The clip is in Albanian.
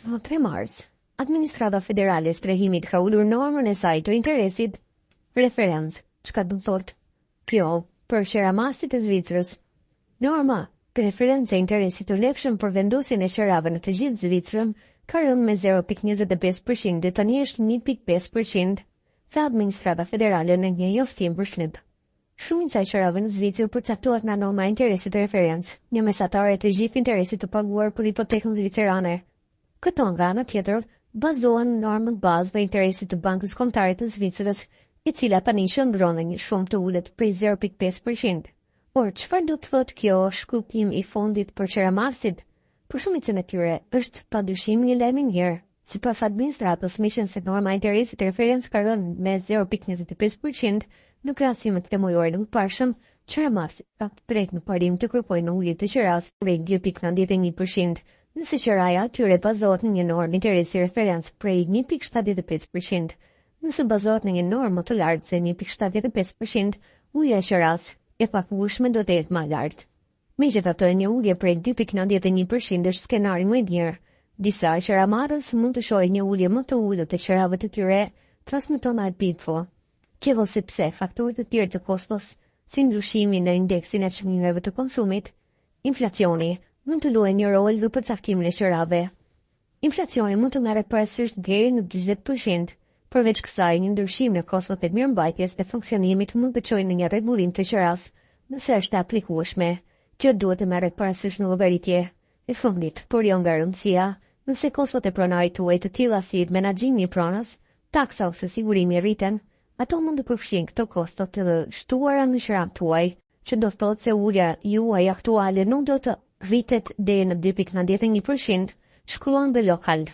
3 mars, Administrata Federale e Strehimit ka ulur normën e saj të interesit referencë. Çka do thotë kjo për qeramasit e Zvicrës? Norma referencë e interesit të lepshëm për vendosin e qerave në të gjithë Zvicrën ka rënë me 0.25% dhe tani është 1.5%, tha Administrata Federale në një njoftim për Shnip. Shumica e qerave në Zvicër përcaktohet nga norma e interesit të referencë, një mesatare të gjithë interesit të paguar për hipotekën zvicerane. Këto nga ana tjetër bazohen në normën bazë dhe interesit të Bankës Kombëtare të Zvicrës, e cila tani shndron një shumë të ulët prej 0.5%. Por çfarë do të thotë kjo shkuptim i fondit për qeramasit? Për shumicën e tyre është padyshim një lajm i mirë. Sipas administratës, mishën se norma e interesit të referencë ka rënë me 0.25% në krahasim me të mujorin e parshëm, qeramasit ka drejt në parim të kërkojnë ulje të qeras prej 2.91%, nëse qeraja atyre bazohet në një normë interesi referencë prej 1.75%. Nëse bazohet në një normë më të lartë se 1.75%, ulja e qeras e pakushme do të jetë më lartë. Megjithatë, një ulje prej 2.91% është skenari më i mirë. Disa qeramarës mund të shohin një ulje më të ulët të qerave të tyre, transmeton Arbitfo. Kjo sepse faktorët e tjerë të kostos, si ndryshimi në indeksin e çmimeve të konsumit, inflacioni, mund të luajnë një rol në përcaktimin e qerave. Inflacioni mund të merret parasysh deri në 40%. Përveç kësaj, një ndryshim në kostot e mirëmbajtjes dhe funksionimit mund të çojë në një rregullim të qeras, nëse është e aplikueshme. Kjo duhet të merret parasysh në llogaritje. E fundit, por jo nga rëndësia, nëse kostot e pronarit tuaj të tilla si menaxhimi i pronës, taksa ose sigurimi rriten, ato mund të përfshijnë këto kosto të shtuara në qerat tuaj, që do thotë se ulja juaj aktuale nuk do të rritet deri në 2.91%, shkruan The Local.